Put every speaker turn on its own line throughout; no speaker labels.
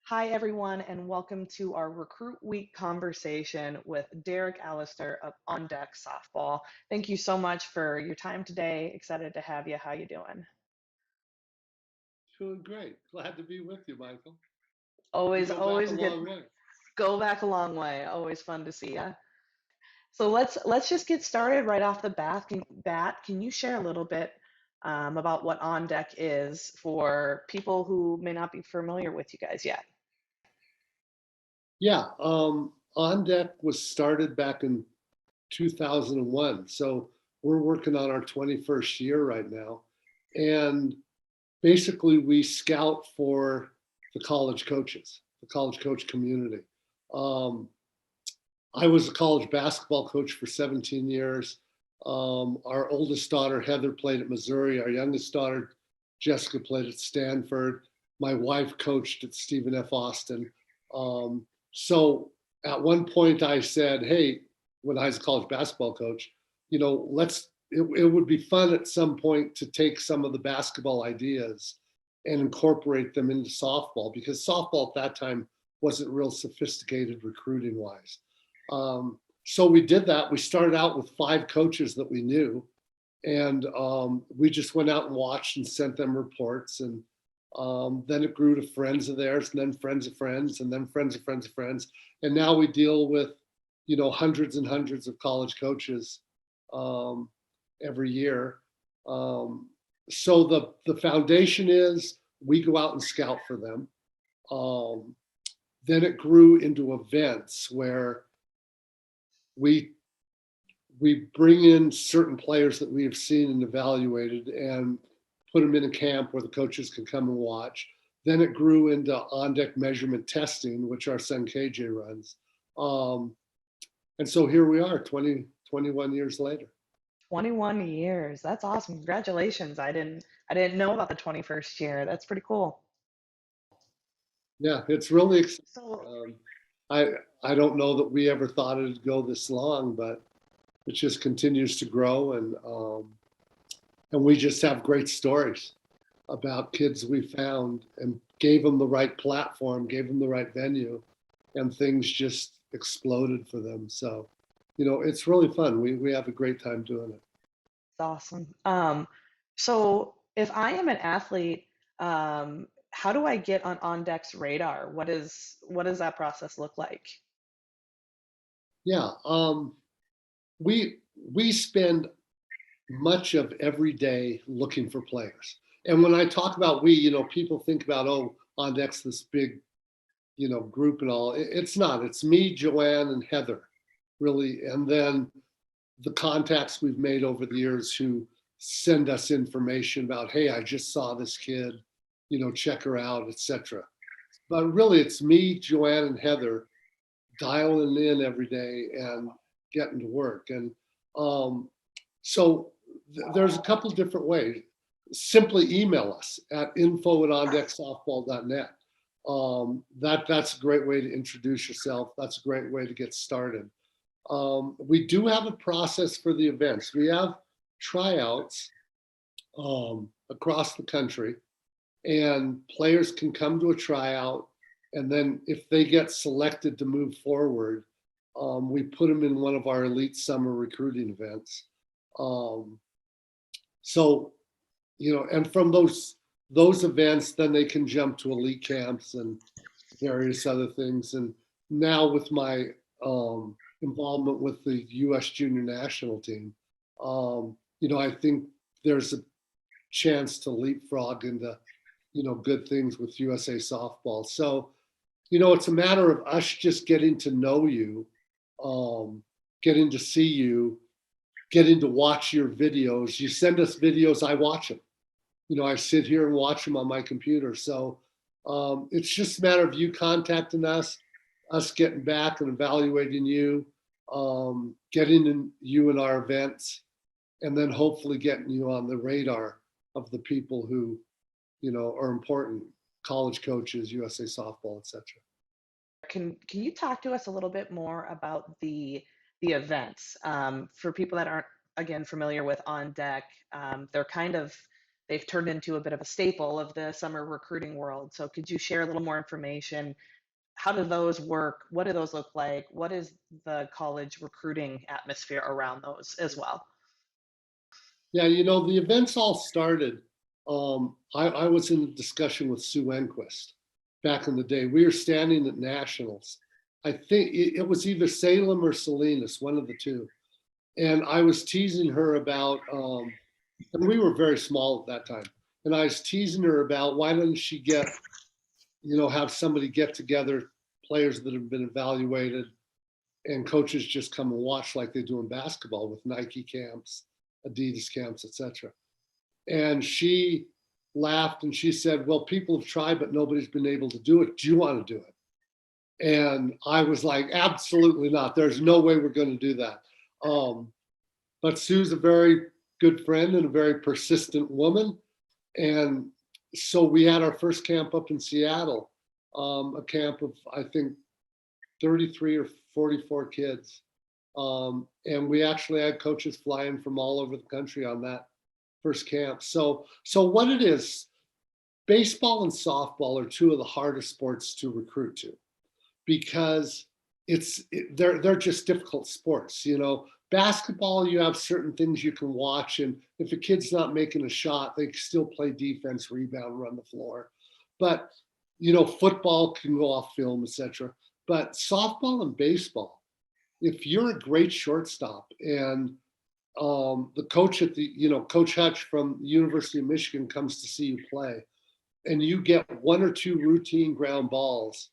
Hi, everyone, and welcome to our Recruit Week conversation with Derek Allister of OnDeck Softball. Thank you so much for your time today. Excited to have you. How you doing?
Doing great. Glad to be with you, Michael. We
Always,
go back a
always
long
good.
way.
Go back a long way. Always fun to see you. So let's just get started right off the bat. Can you share a little bit about what OnDeck is for people who may not be familiar with you guys yet?
Yeah, On Deck was started back in 2001. So we're working on our 21st year right now. And basically, we scout for the college coaches, the college coach community. Um, I was a college basketball coach for 17 years. Our oldest daughter, Heather, played at Missouri. Our youngest daughter, Jessica, played at Stanford. My wife coached at Stephen F. Austin. Um, so at one point, I said, hey, when I was a college basketball coach, it would be fun at some point to take some of the basketball ideas and incorporate them into softball because softball at that time wasn't real sophisticated recruiting wise. So we did that. We started out with 5 coaches that we knew, and we just went out and watched and sent them reports. And then it grew to friends of theirs, and then friends of friends, and then friends of friends of friends. And now we deal with, hundreds and hundreds of college coaches um, every year. Um, so the foundation is we go out and scout for them. Um, then it grew into events where we we bring in certain players that we have seen and evaluated and put them in a camp where the coaches can come and watch. Then it grew into on-deck measurement testing, which our son KJ runs. Um, and so here we are 21 years later.
21 years. That's awesome. Congratulations. I didn't know about the 21st year. That's pretty cool.
Yeah, it's really exciting.
So,
Um, I, I don't know that we ever thought it'd go this long, but it just continues to grow. And we just have great stories about kids we found and gave them the right platform, gave them the right venue, and things just exploded for them. So, it's really fun. We have a great time doing it.
it's awesome. So if I am an athlete, how do I get on Deck's radar? What does that process look like?
Yeah, we spend much of every day looking for players. And when I talk about we, people think about, oh, on deck's this big, group and all. It's not. It's me, Joanne, and Heather, really. And then the contacts we've made over the years who send us information about, hey, I just saw this kid, check her out, etc. But really, it's me, Joanne, and Heather dialing in every day and getting to work. And um, so there's a couple different ways. Simply email us at info@ondecksoftball.net. That's a great way to introduce yourself. That's a great way to get started. We do have a process for the events. We have tryouts across the country, and players can come to a tryout. And then if they get selected to move forward, we put them in one of our elite summer recruiting events. Um, so, and from those events, then they can jump to elite camps and various other things. And now with my involvement with the U.S. junior national team, I think there's a chance to leapfrog into, good things with USA softball. So, it's a matter of us just getting to know you, getting to see you, getting to watch your videos. You send us videos, I watch them. I sit here and watch them on my computer. So it's just a matter of you contacting us getting back and evaluating you, getting you in our events, and then hopefully getting you on the radar of the people who, are important, college coaches, USA softball, etc.
Can you talk to us a little bit more about the events for people that aren't again familiar with On Deck? They're kind of they've turned into a bit of a staple of the summer recruiting world. So could you share a little more information? How do those work? What do those look like? What is the college recruiting atmosphere around those as well?
Yeah, the events all started. I was in a discussion with Sue Enquist back in the day. We were standing at nationals. I think it was either Salem or Salinas, one of the two. And I was teasing her about, and we were very small at that time. And I was teasing her about why doesn't she have somebody get together players that have been evaluated and coaches just come and watch like they do in basketball with Nike camps, Adidas camps, etc. And she laughed and she said, well, people have tried, but nobody's been able to do it. Do you want to do it? And I was like, absolutely not. There's no way we're going to do that. But Sue's a very good friend and a very persistent woman. And so we had our first camp up in Seattle, a camp of, I think, 33 or 44 kids. And we actually had coaches flying from all over the country on that first camp. So what it is, baseball and softball are two of the hardest sports to recruit to because they're just difficult sports. Basketball, you have certain things you can watch, and if a kid's not making a shot, they can still play defense, rebound, run the floor. But football can go off film, etc. But softball and baseball, if you're a great shortstop and the coach Coach Hutch from the University of Michigan comes to see you play, and you get one or two routine ground balls,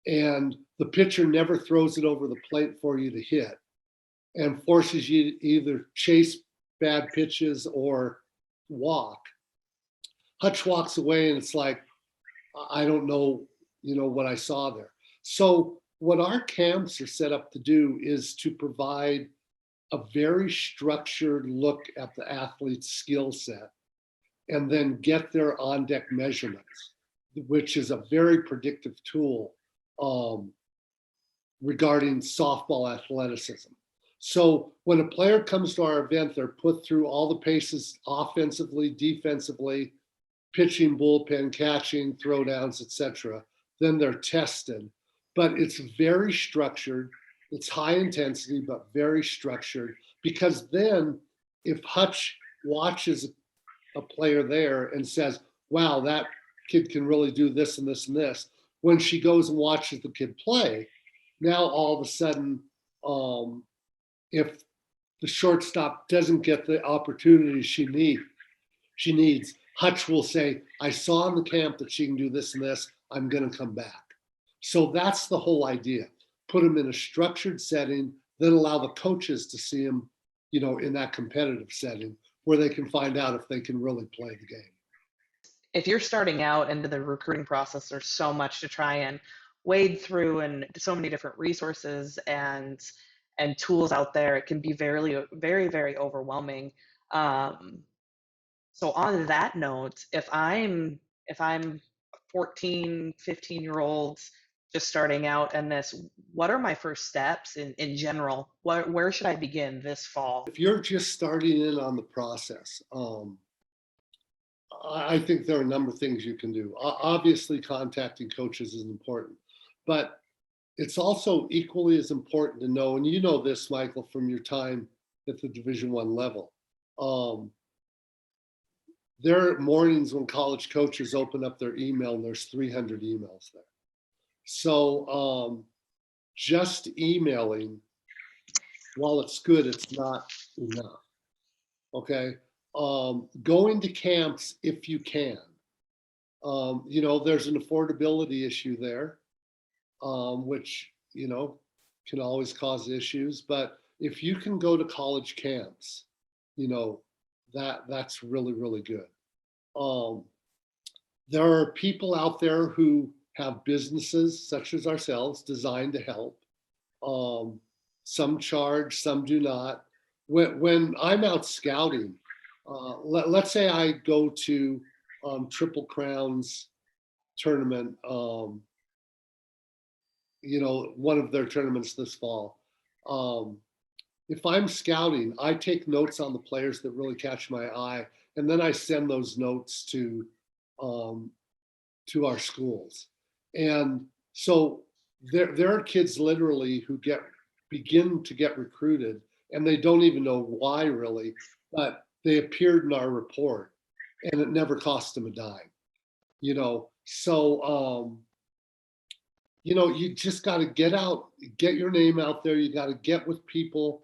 and the pitcher never throws it over the plate for you to hit, and forces you to either chase bad pitches or walk. Hutch walks away, and it's like, I don't know, what I saw there. So what our camps are set up to do is to provide a very structured look at the athlete's skill set and then get their on-deck measurements, which is a very predictive tool regarding softball athleticism. So when a player comes to our event, they're put through all the paces offensively, defensively, pitching, bullpen, catching, throwdowns, etc. Then they're tested. But it's very structured. It's high intensity, but very structured, because then if Hutch watches a player there and says, wow, that kid can really do this and this and this, when she goes and watches the kid play, now all of a sudden, if the shortstop doesn't get the opportunity she needs, Hutch will say, I saw in the camp that she can do this and this, I'm going to come back. So that's the whole idea. Put them in a structured setting, then allow the coaches to see them, in that competitive setting where they can find out if they can really play the game.
If you're starting out into the recruiting process, there's so much to try and wade through and so many different resources and tools out there. It can be very, very, very overwhelming. So on that note, if I'm 14, 15-year-olds just starting out in this, what are my first steps in general? Where should I begin this fall?
If you're just starting in on the process, I think there are a number of things you can do. Obviously, contacting coaches is important, but it's also equally as important to know, and you know this, Michael, from your time at the Division I level. There are mornings when college coaches open up their email and there's 300 emails there. So just emailing, while it's good, it's not enough. Okay. Going to camps if you can. There's an affordability issue there, which, can always cause issues. But if you can go to college camps, that's really, really good. There are people out there who have businesses such as ourselves designed to help. Some charge, some do not. When I'm out scouting, let's say I go to Triple Crown's tournament, one of their tournaments this fall. If I'm scouting, I take notes on the players that really catch my eye, and then I send those notes to our schools. And so there are kids literally who begin to get recruited and they don't even know why really, but they appeared in our report and it never cost them a dime, you know. So you just got to get out, get your name out there. You got to get with people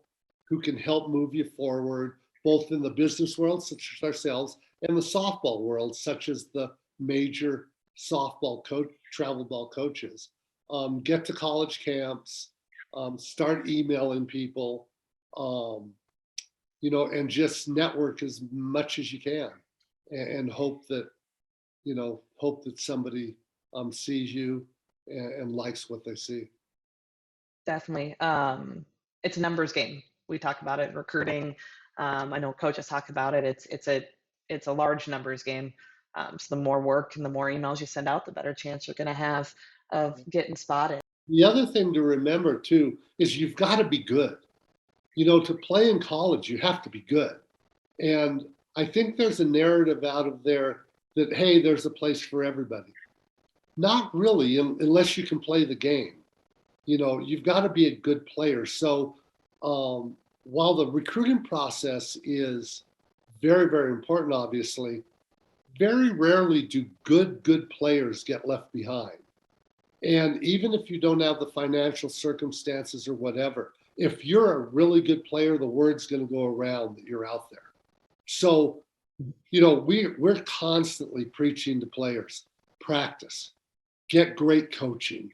who can help move you forward, both in the business world, such as ourselves, and the softball world, such as the major softball coach, travel ball coaches. Get to college camps, start emailing people, and just network as much as you can, and hope that somebody sees you and likes what they see.
Definitely. It's a numbers game. We talk about it in recruiting. I know coaches talk about it. It's a large numbers game. So the more work and the more emails you send out, the better chance you're going to have of getting spotted.
The other thing to remember too is you've got to be good. To play in college, you have to be good. And I think there's a narrative out of there that, hey, there's a place for everybody. Not really, unless you can play the game. You've got to be a good player. So while the recruiting process is very, very important, obviously, very rarely do good players get left behind. And even if you don't have the financial circumstances or whatever, if you're a really good player, the word's going to go around that you're out there. So, we're constantly preaching to players, practice, get great coaching,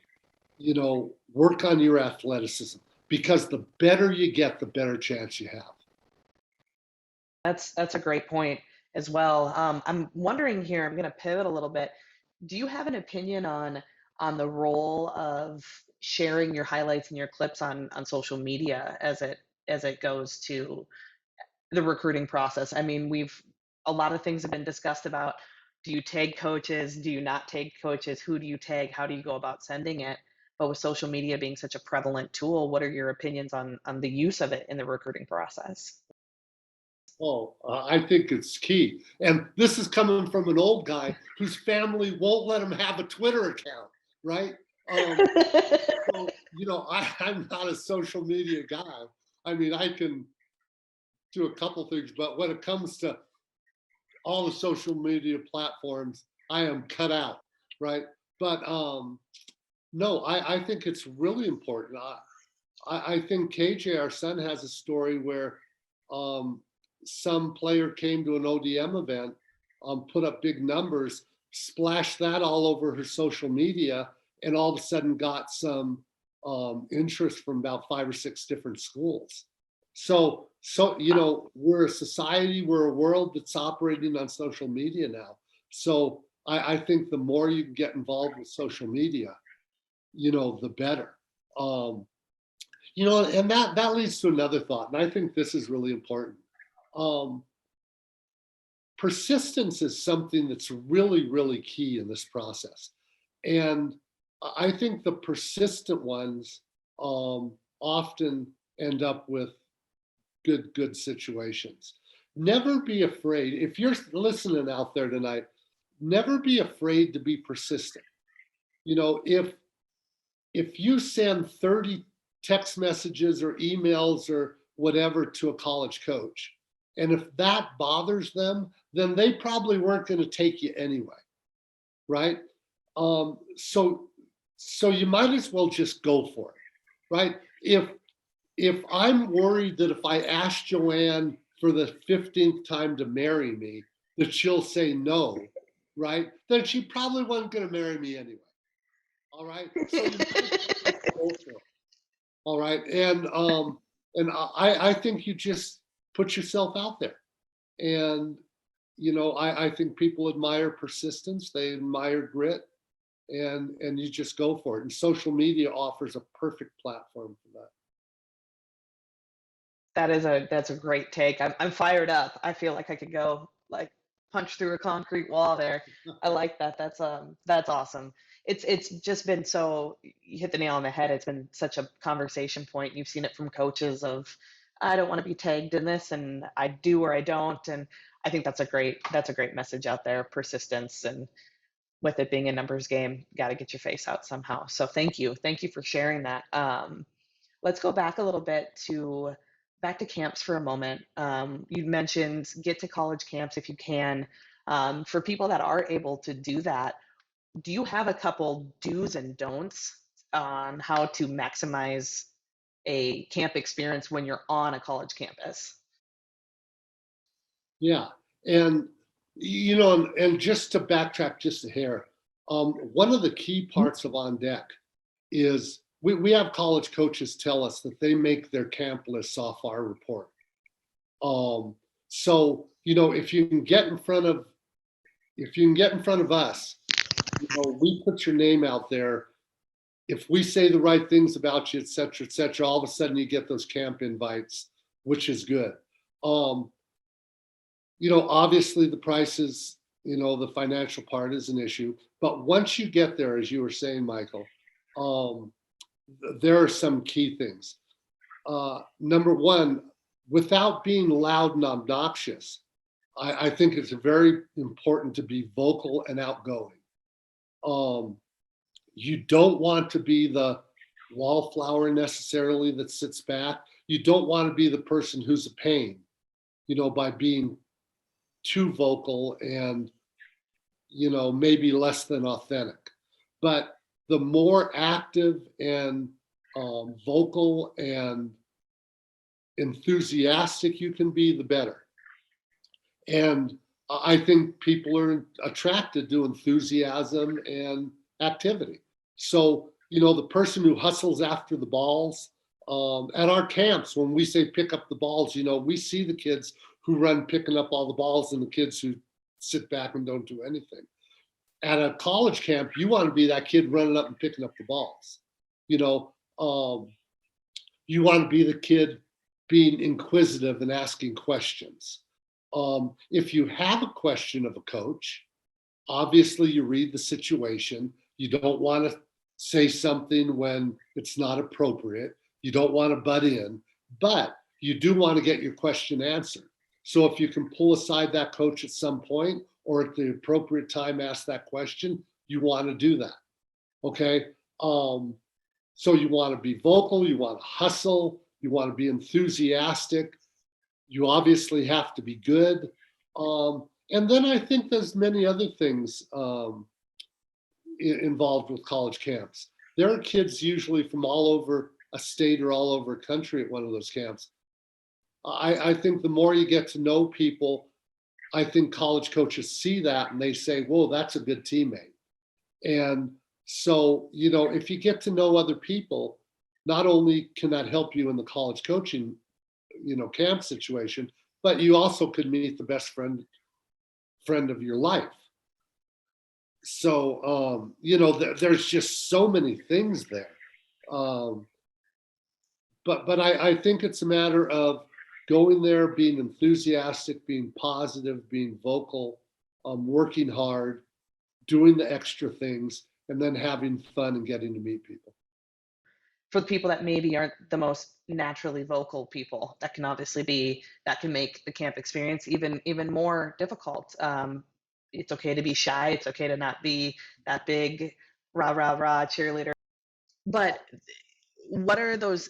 work on your athleticism, because the better you get, the better chance you have.
That's a great point as well. I'm wondering here, I'm going to pivot a little bit. Do you have an opinion on the role of sharing your highlights and your clips on social media as it goes to the recruiting process? I mean, a lot of things have been discussed about, do you tag coaches? Do you not tag coaches? Who do you tag? How do you go about sending it? But with social media being such a prevalent tool, what are your opinions on the use of it in the recruiting process?
Oh, I think it's key. And this is coming from an old guy whose family won't let him have a Twitter account, right? So, I'm not a social media guy. I mean, I can do a couple things, but when it comes to all the social media platforms, I am cut out, right? But no, I think it's really important. I think KJ, our son, has a story where some player came to an ODM event, put up big numbers, splashed that all over her social media, and all of a sudden got some interest from about 5 or 6 different schools. So we're a society, we're a world that's operating on social media now. So I think the more you can get involved with social media, the better. And that leads to another thought, and I think this is really important. Persistence is something that's really, really key in this process. And I think the persistent ones often end up with good situations. Never be afraid. If you're listening out there tonight, never be afraid to be persistent. If you send 30 text messages or emails or whatever to a college coach, and if that bothers them, then they probably weren't going to take you anyway, right? So you might as well just go for it, right? If I'm worried that if I ask Joanne for the 15th time to marry me, that she'll say no, right? Then she probably wasn't going to marry me anyway. All right. So you might go for it. All right. And I think you just put yourself out there. And I think people admire persistence, they admire grit, and you just go for it. And social media offers a perfect platform for that.
That's a great take. I'm fired up. I feel like I could go like punch through a concrete wall there. I like that. That's awesome. It's just been so, you hit the nail on the head. It's been such a conversation point. You've seen it from coaches of, I don't want to be tagged in this, and I do or I don't. And I think that's a great message out there, persistence, and with it being a numbers game, got to get your face out somehow. So thank you for sharing that. Let's go back a little bit to back to camps for a moment. You mentioned get to college camps if you can. For people that are able to do that, do you have a couple do's and don'ts on how to maximize a camp experience when you're on a college campus?
Yeah. And, and just to backtrack just a hair, one of the key parts of On Deck is we have college coaches tell us that they make their camp lists off our report. So, if you can get in front of us, we put your name out there. If we say the right things about you, et cetera, all of a sudden you get those camp invites, which is good. Obviously the prices, the financial part is an issue, but once you get there, as you were saying, Michael, there are some key things. Number one, without being loud and obnoxious, I think it's very important to be vocal and outgoing. You don't want to be the wallflower necessarily that sits back. You don't want to be the person who's a pain, by being too vocal and, maybe less than authentic. But the more active and vocal and enthusiastic you can be, the better. And I think people are attracted to enthusiasm and activity. So, the person who hustles after the balls, at our camps, when we say pick up the balls, we see the kids who run picking up all the balls and the kids who sit back and don't do anything. At a college camp, you want to be that kid running up and picking up the balls. You want to be the kid being inquisitive and asking questions. If you have a question of a coach, obviously you read the situation. You don't want to say something when it's not appropriate. You don't want to butt in, but you do want to get your question answered. So if you can pull aside that coach at some point or at the appropriate time, ask that question, you want to do that. Okay. So you want to be vocal, you want to hustle, you want to be enthusiastic. You obviously have to be good. And then I think there's many other things involved with college camps. There are kids usually from all over a state or all over a country at one of those camps. I think the more you get to know people, I think college coaches see that and they say, whoa, that's a good teammate. And so, if you get to know other people, not only can that help you in the college coaching, camp situation, but you also could meet the best friend of your life. So, there's just so many things there. But I think it's a matter of going there, being enthusiastic, being positive, being vocal, working hard, doing the extra things, and then having fun and getting to meet people.
For the people that maybe aren't the most naturally vocal people, that can obviously be that can make the camp experience even more difficult. It's okay to be shy. It's okay to not be that big rah rah rah cheerleader. But what are those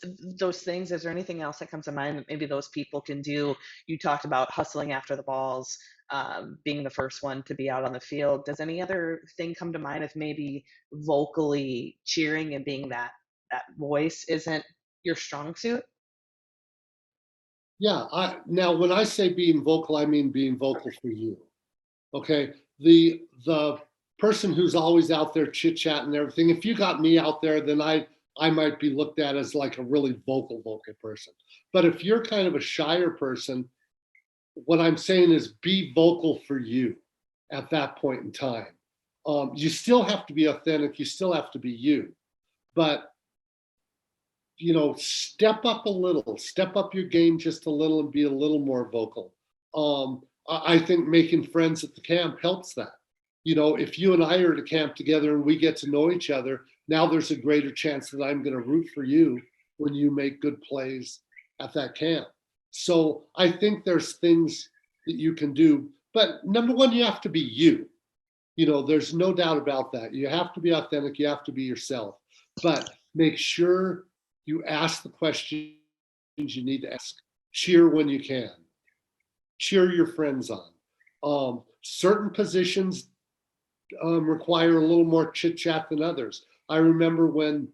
things? Is there anything else that comes to mind that maybe those people can do? You talked about hustling after the balls, being the first one to be out on the field. Does any other thing come to mind if maybe vocally cheering and being that voice isn't your strong suit?
Yeah. Now, when I say being vocal, I mean being vocal for you. Okay. The person who's always out there chit chatting and everything. If you got me out there, then I might be looked at as like a really vocal person. But if you're kind of a shyer person, what I'm saying is be vocal for you at that point in time. You still have to be authentic. You still have to be you, but step up a little, step up your game just a little and be a little more vocal. I think making friends at the camp helps that. If you and I are at a camp together and we get to know each other, now there's a greater chance that I'm going to root for you when you make good plays at that camp. So I think there's things that you can do. But number one, you have to be you. There's no doubt about that. You have to be authentic. You have to be yourself. But make sure you ask the questions you need to ask. Cheer when you can. Cheer your friends on. Certain positions require a little more chit chat than others. I remember when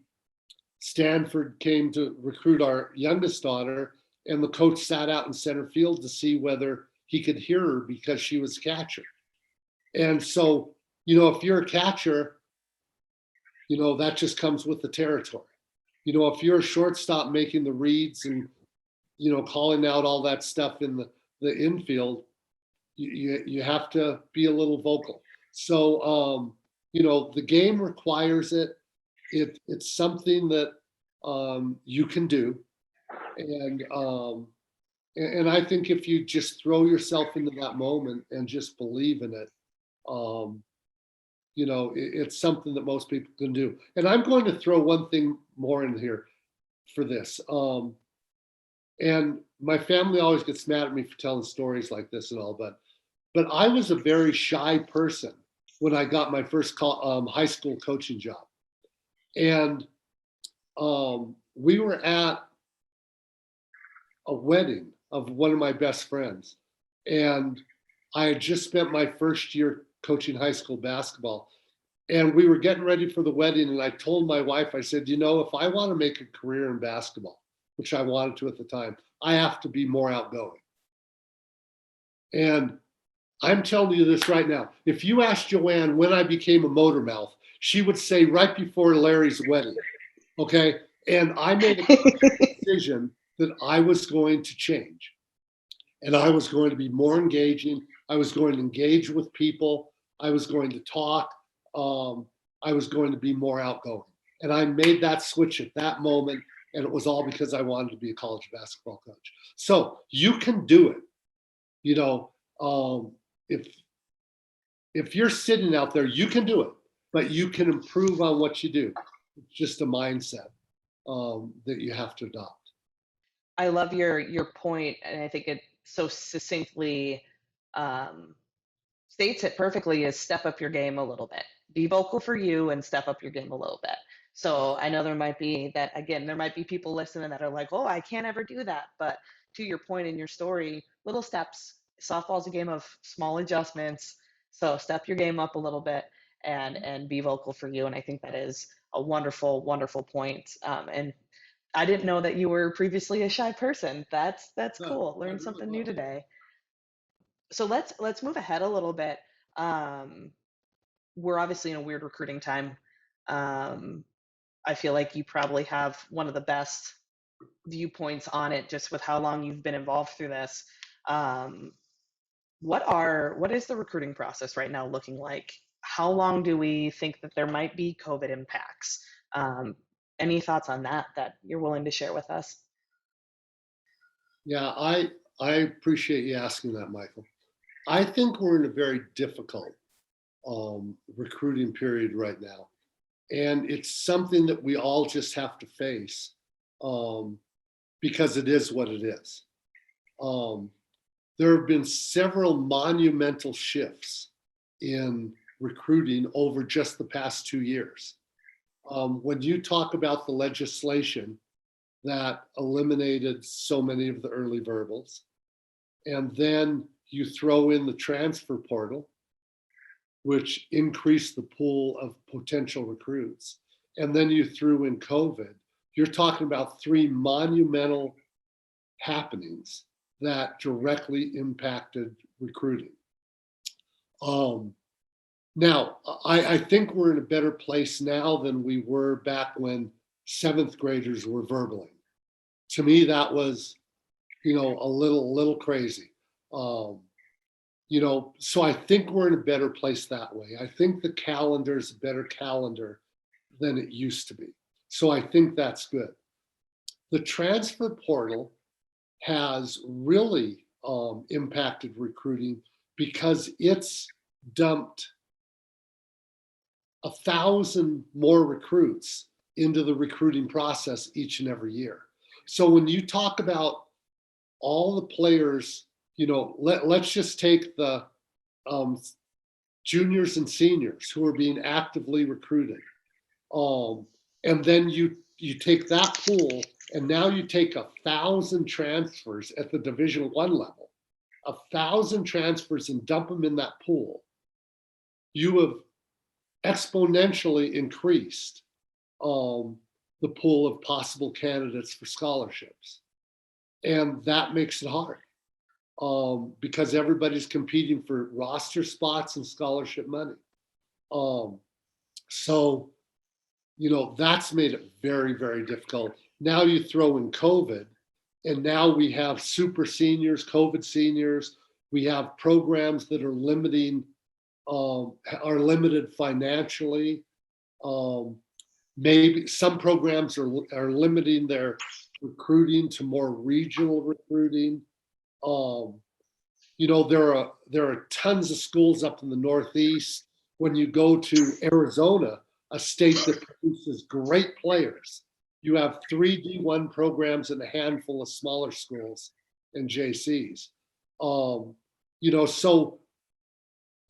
Stanford came to recruit our youngest daughter, and the coach sat out in center field to see whether he could hear her because she was catcher. And so, if you're a catcher, that just comes with the territory. If you're a shortstop making the reads and, calling out all that stuff in the infield, you have to be a little vocal. So, the game requires it. It's something that you can do. And I think if you just throw yourself into that moment and just believe in it, it's something that most people can do. And I'm going to throw one thing more in here for this. And my family always gets mad at me for telling stories like this and all, but I was a very shy person when I got my first high school coaching job. And we were at a wedding of one of my best friends. And I had just spent my first year coaching high school basketball. And we were getting ready for the wedding. And I told my wife, I said, if I want to make a career in basketball, which I wanted to at the time, I have to be more outgoing. And I'm telling you this right now. If you asked Joanne when I became a motor mouth, she would say right before Larry's wedding. Okay. And I made a decision that I was going to change. And I was going to be more engaging. I was going to engage with people. I was going to talk. I was going to be more outgoing. And I made that switch at that moment. And it was all because I wanted to be a college basketball coach. So you can do it. If you're sitting out there, you can do it, but you can improve on what you do. It's just a mindset that you have to adopt.
I love your point, and I think it so succinctly states it perfectly, is step up your game a little bit. Be vocal for you and step up your game a little bit. So I know there might be people listening that are like, oh, I can't ever do that. But to your point in your story, little steps. Softball's a game of small adjustments. So step your game up a little bit and be vocal for you. And I think that is a wonderful, wonderful point. And I didn't know that you were previously a shy person. That's
No,
cool.
I
Learned
really
something new
was.
today. So let's move ahead a little bit. Um, we're obviously in a weird recruiting time. Um, I feel like you probably have one of the best viewpoints on it, just with how long you've been involved through this. Um, what is the recruiting process right now looking like? How long do we think that there might be COVID impacts? Um, any thoughts on that you're willing to share with us?
Yeah, I appreciate you asking that, Michael. I think we're in a very difficult recruiting period right now. And it's something that we all just have to face because it is what it is. Um, there have been several monumental shifts in recruiting over just the past 2 years. When you talk about the legislation that eliminated so many of the early verbals, and then you throw in the transfer portal, which increased the pool of potential recruits, and then you threw in COVID, you're talking about three monumental happenings that directly impacted recruiting. Now, I think we're in a better place now than we were back when seventh graders were verbaling. To me, that was, a little crazy. So I think we're in a better place that way. I think the calendar is a better calendar than it used to be. So I think that's good. The transfer portal has really impacted recruiting because it's dumped 1,000 more recruits into the recruiting process each and every year. So when you talk about all the players, let's just take the um, juniors and seniors who are being actively recruited. And then you take that pool, and now you take 1,000 transfers at the Division I level, 1,000 transfers, and dump them in that pool. You have exponentially increased the pool of possible candidates for scholarships, and that makes it hard because everybody's competing for roster spots and scholarship money. So that's made it very, very difficult. Now you throw in COVID, and now we have super seniors, COVID seniors. We have programs that are limited financially. Maybe some programs are limiting their recruiting to more regional recruiting. There are tons of schools up in the Northeast. When you go to Arizona, a state that produces great players, you have 3 D1 programs and a handful of smaller schools and JCs. So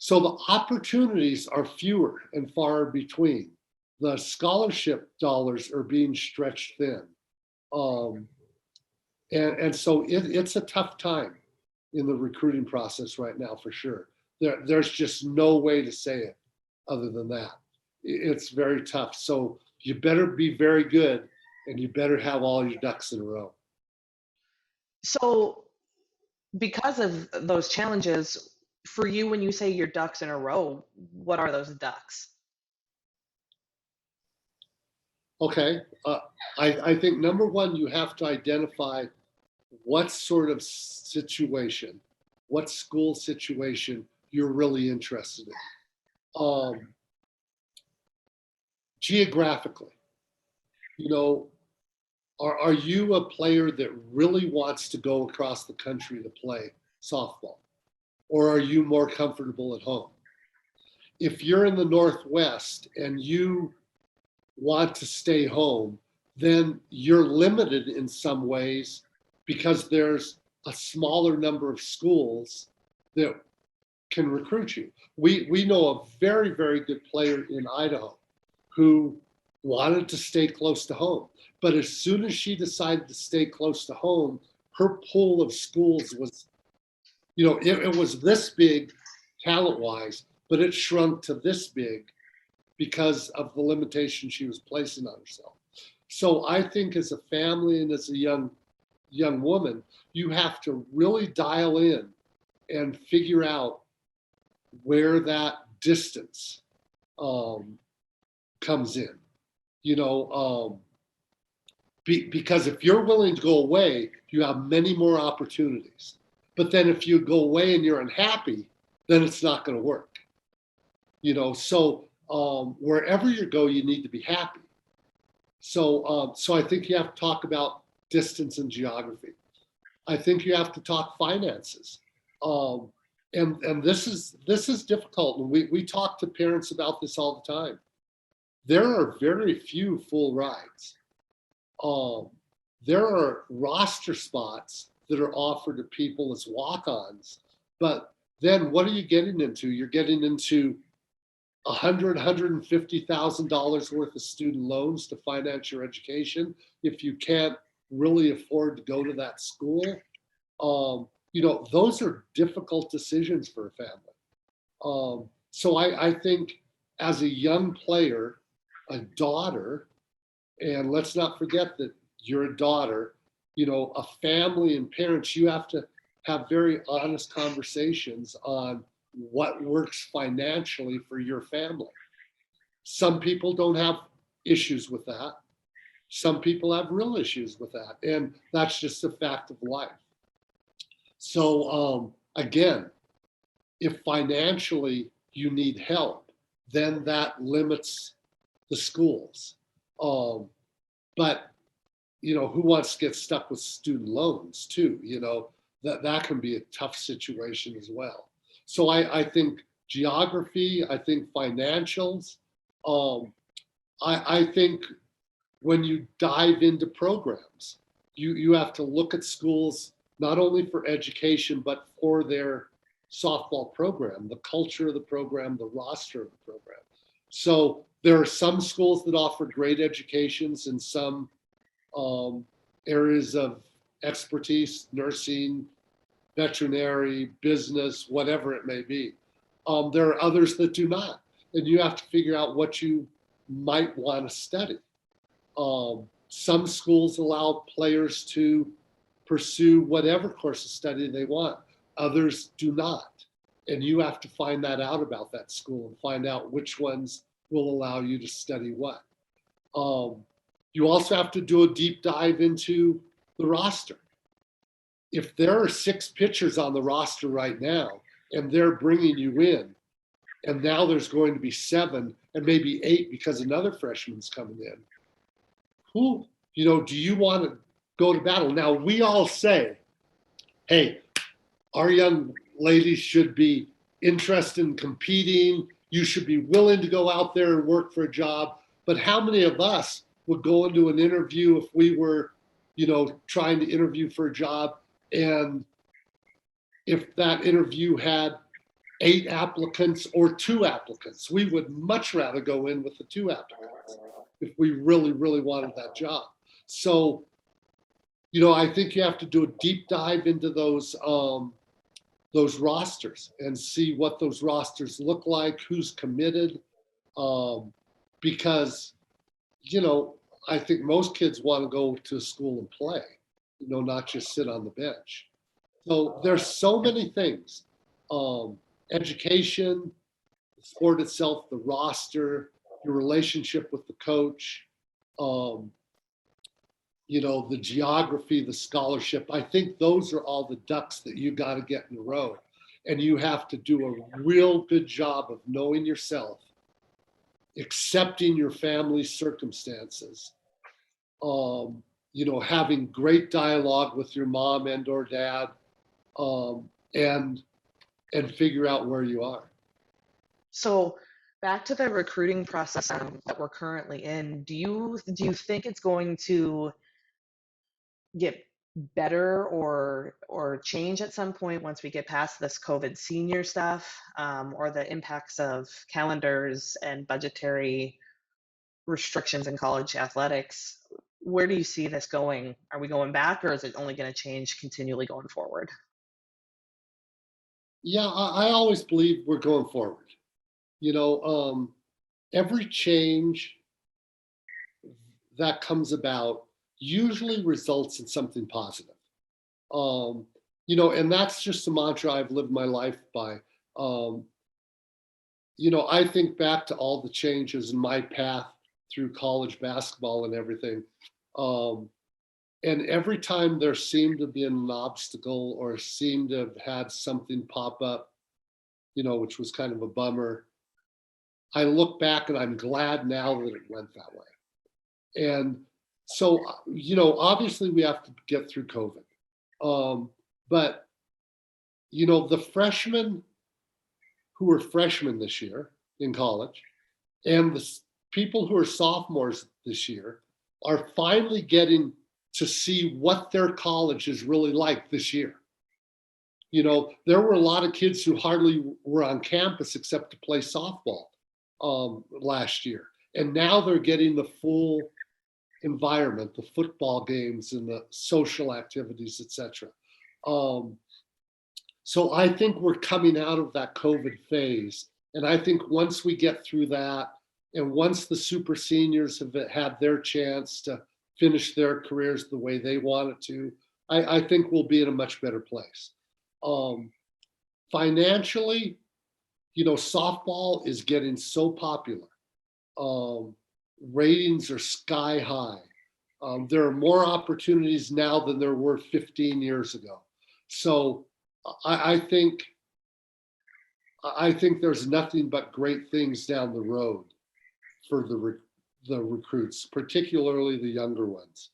the opportunities are fewer and far between. The scholarship dollars are being stretched thin. And so it's a tough time in the recruiting process right now, for sure. There's just no way to say it other than that. It's very tough. So you better be very good, and you better have all your ducks in a row.
So because of those challenges, for you, when you say your ducks in a row, what are those ducks?
Okay. I think number one, you have to identify what sort of situation, what school situation you're really interested in. Geographically, are you a player that really wants to go across the country to play softball? Or are you more comfortable at home? If you're in the Northwest and you want to stay home, then you're limited in some ways because there's a smaller number of schools that can recruit you. We know a very, very good player in Idaho who wanted to stay close to home. But as soon as she decided to stay close to home, her pool of schools was, it was this big talent-wise, but it shrunk to this big because of the limitation she was placing on herself. So I think as a family and as a young woman, you have to really dial in and figure out where that distance comes in. Because if you're willing to go away, you have many more opportunities. But then if you go away and you're unhappy, then it's not going to work. So wherever you go, you need to be happy. So I think you have to talk about distance and geography. I think you have to talk finances. And this is difficult. And we talk to parents about this all the time. There are very few full rides. There are roster spots that are offered to people as walk-ons, but then what are you getting into? You're getting into $150,000 worth of student loans to finance your education if you can't really afford to go to that school. Those are difficult decisions for a family. So I think as a young player, a daughter, and let's not forget that you're a daughter, a family and parents, you have to have very honest conversations on what works financially for your family. Some people don't have issues with that. Some people have real issues with that. And that's just a fact of life. So again, if financially you need help, then that limits the schools. But who wants to get stuck with student loans too? That can be a tough situation as well. So I think geography, I think financials, I think when you dive into programs, you have to look at schools not only for education, but for their softball program, the culture of the program, the roster of the program. So there are some schools that offer great educations and some areas of expertise, nursing, veterinary, business, whatever it may be. There are others that do not. And you have to figure out what you might want to study. Some schools allow players to pursue whatever course of study they want. Others do not. And you have to find that out about that school and find out which ones will allow you to study what. You also have to do a deep dive into the roster. If there are 6 pitchers on the roster right now and they're bringing you in, and now there's going to be 7 and maybe 8 because another freshman's coming in, who, do you want to go to battle? Now, we all say, hey, our young ladies should be interested in competing. You should be willing to go out there and work for a job. But how many of us would go into an interview if we were, trying to interview for a job, and if that interview had 8 applicants or 2 applicants, we would much rather go in with the 2 applicants if we really, really wanted that job. So, I think you have to do a deep dive into those rosters and see what those rosters look like, who's committed, because, I think most kids want to go to school and play, not just sit on the bench. So there's so many things, education, the sport itself, the roster, your relationship with the coach, the geography, the scholarship. I think those are all the ducks that you got to get in a row. And you have to do a real good job of knowing yourself, accepting your family's circumstances, having great dialogue with your mom and or dad, and figure out where you are.
So back to the recruiting process that we're currently in, do you think it's going to get better or change at some point once we get past this COVID senior stuff, or the impacts of calendars and budgetary restrictions in college athletics? Where do you see this going? Are we going back, or is it only going to change continually going forward?
Yeah, I always believe we're going forward. Every change that comes about usually results in something positive. And that's just the mantra I've lived my life by. I think back to all the changes in my path through college basketball and everything. And every time there seemed to be an obstacle or seemed to have had something pop up, which was kind of a bummer, I look back and I'm glad now that it went that way. And so, obviously we have to get through COVID. But, the freshmen who were freshmen this year in college and the people who are sophomores this year are finally getting to see what their college is really like this year. There were a lot of kids who hardly were on campus except to play softball last year. And now they're getting the full environment, the football games and the social activities, etc. So I think we're coming out of that COVID phase. And I think once we get through that, and once the super seniors have had their chance to finish their careers the way they wanted to, I think we'll be in a much better place. Financially, softball is getting so popular. Ratings are sky high. There are more opportunities now than there were 15 years ago. So I think there's nothing but great things down the road for the recruits, particularly the younger ones.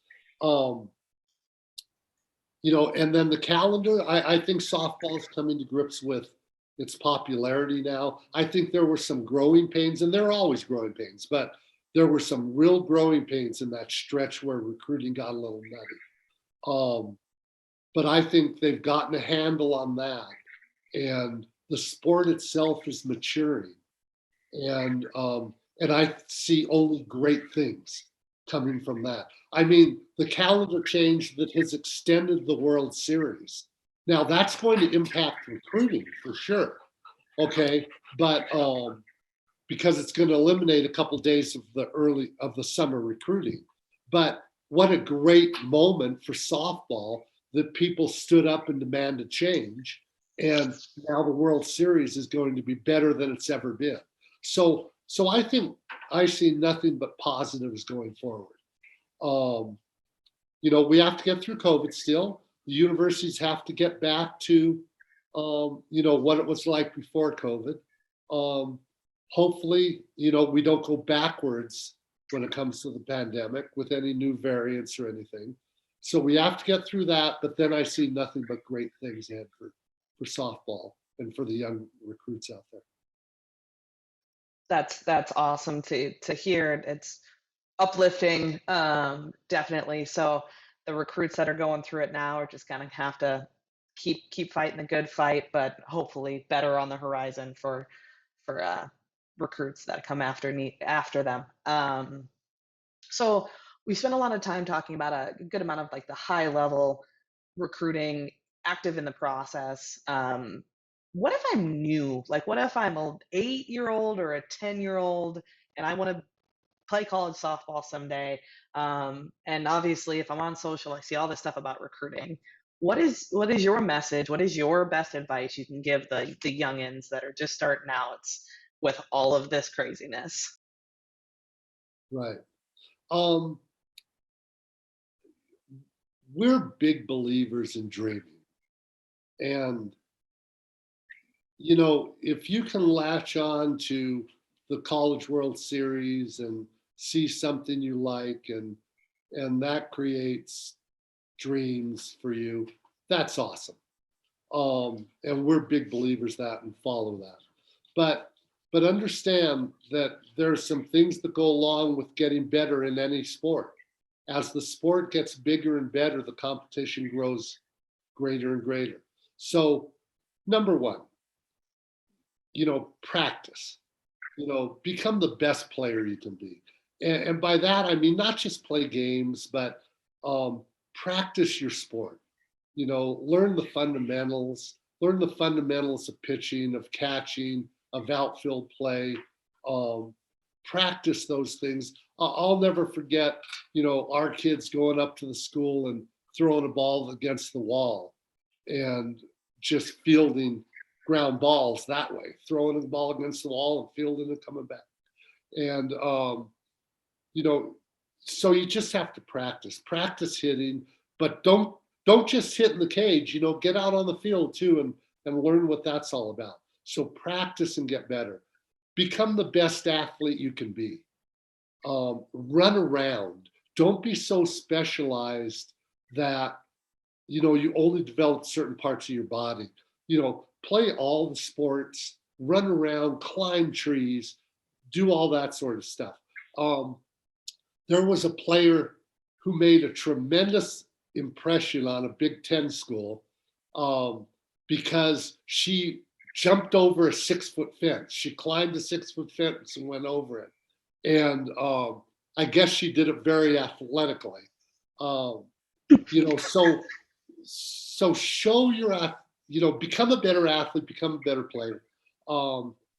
And then the calendar, I think softball is coming to grips with its popularity now. I think there were some growing pains, and there are always growing pains, but there were some real growing pains in that stretch where recruiting got a little nutty. but I think they've gotten a handle on that, and the sport itself is maturing, and I see only great things coming from that. I mean, the calendar change that has extended the World Series. Now that's going to impact recruiting for sure. Okay, but because it's going to eliminate a couple days of the summer recruiting. But what a great moment for softball that people stood up and demanded change. And now the World Series is going to be better than it's ever been. So I think I see nothing but positives going forward. We have to get through COVID still. The universities have to get back to, what it was like before COVID. Hopefully, we don't go backwards when it comes to the pandemic with any new variants or anything. So we have to get through that, but then I see nothing but great things ahead for softball and for the young recruits out there.
That's awesome to hear. It's uplifting, definitely. So the recruits that are going through it now are just gonna have to keep fighting the good fight, but hopefully better on the horizon for recruits that come after them. So we spent a lot of time talking about a good amount of like the high level recruiting, active in the process. What if I'm new? Like, what if I'm an 8-year old or a 10-year old and I want to play college softball someday? And obviously, if I'm on social, I see all this stuff about recruiting. What is your message? What is your best advice you can give the youngins that are just starting out with all of this craziness?
Right. Um, we're big believers in dreaming. And, if you can latch on to the College World Series and see something you like, and that creates dreams for you, that's awesome. And we're big believers that and follow that. But understand that there's some things that go along with getting better in any sport. As the sport gets bigger and better, the competition grows greater and greater. So, number one, practice. Become the best player you can be. And by that, I mean not just play games, but practice your sport. Learn the fundamentals, learn the fundamentals of pitching, of catching, of outfield play. Practice those things. I'll never forget, our kids going up to the school and throwing a ball against the wall and just fielding ground balls that way, throwing the ball against the wall and fielding it coming back. And, so you just have to practice hitting, but don't just hit in the cage, get out on the field too and learn what that's all about. So practice and get better. Become the best athlete you can be. Run around. Don't be so specialized that, you only develop certain parts of your body. Play all the sports, run around, climb trees, do all that sort of stuff. There was a player who made a tremendous impression on a Big Ten school because she jumped over a 6-foot fence. She climbed a 6-foot fence and went over it. And I guess she did it very athletically. So show become a better athlete, become a better player.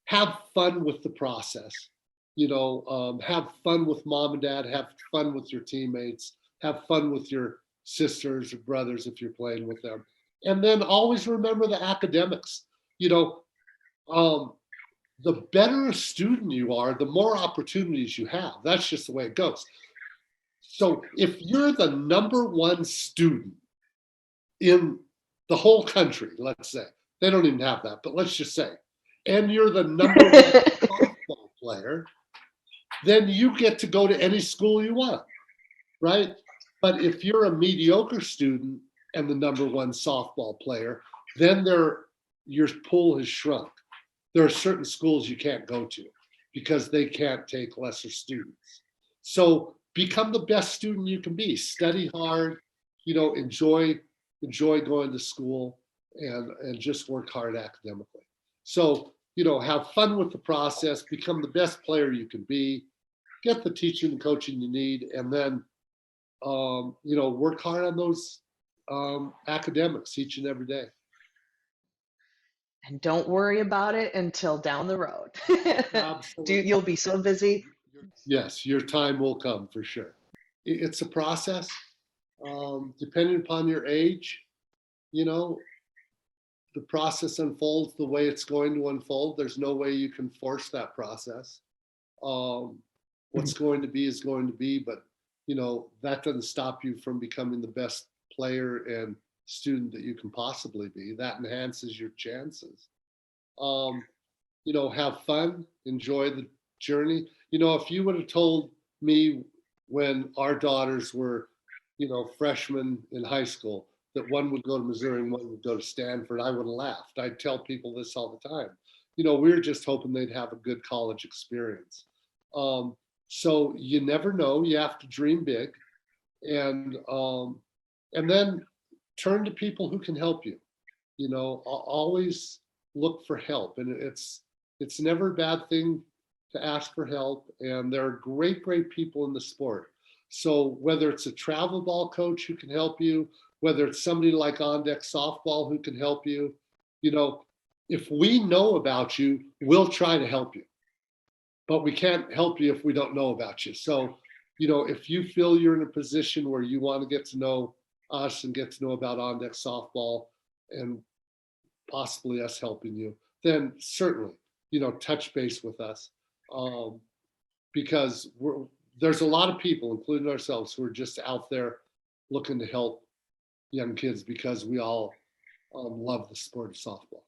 Have fun with the process. Have fun with mom and dad, have fun with your teammates, have fun with your sisters or brothers if you're playing with them. And then always remember the academics. The better a student you are, the more opportunities you have. That's just the way it goes. So if you're the number one student in the whole country, let's say, they don't even have that, but let's just say, and you're the number one softball player, then you get to go to any school you want, right? But if you're a mediocre student and the number one softball player, then your pool has shrunk. There are certain schools you can't go to because they can't take lesser students. So become the best student you can be. Study hard, enjoy enjoy going to school, and just work hard academically. So, have fun with the process, become the best player you can be, get the teaching and coaching you need, and then, work hard on those academics each and every day.
And don't worry about it until down the road.
Absolutely.
You'll be so busy.
Yes, your time will come for sure. It's a process. Depending upon your age, you know, the process unfolds the way it's going to unfold. There's no way you can force that process. What's going to be is going to be, but that doesn't stop you from becoming the best player and student that you can possibly be. That enhances your chances. Have fun, enjoy the journey. If you would have told me when our daughters were, freshmen in high school, that one would go to Missouri and one would go to Stanford, I would have laughed. I'd tell people this all the time. We were just hoping they'd have a good college experience. So you never know. You have to dream big, and then turn to people who can help you. Always look for help, and it's never a bad thing to ask for help. And there are great people in the sport. So whether it's a travel ball coach who can help you, whether it's somebody like OnDeck Softball who can help you, if we know about you, we'll try to help you. But we can't help you if we don't know about you. So, if you feel you're in a position where you want to get to know us and get to know about OnDeck Softball and possibly us helping you, then certainly, touch base with us, because there's a lot of people, including ourselves, who are just out there looking to help young kids because we all love the sport of softball.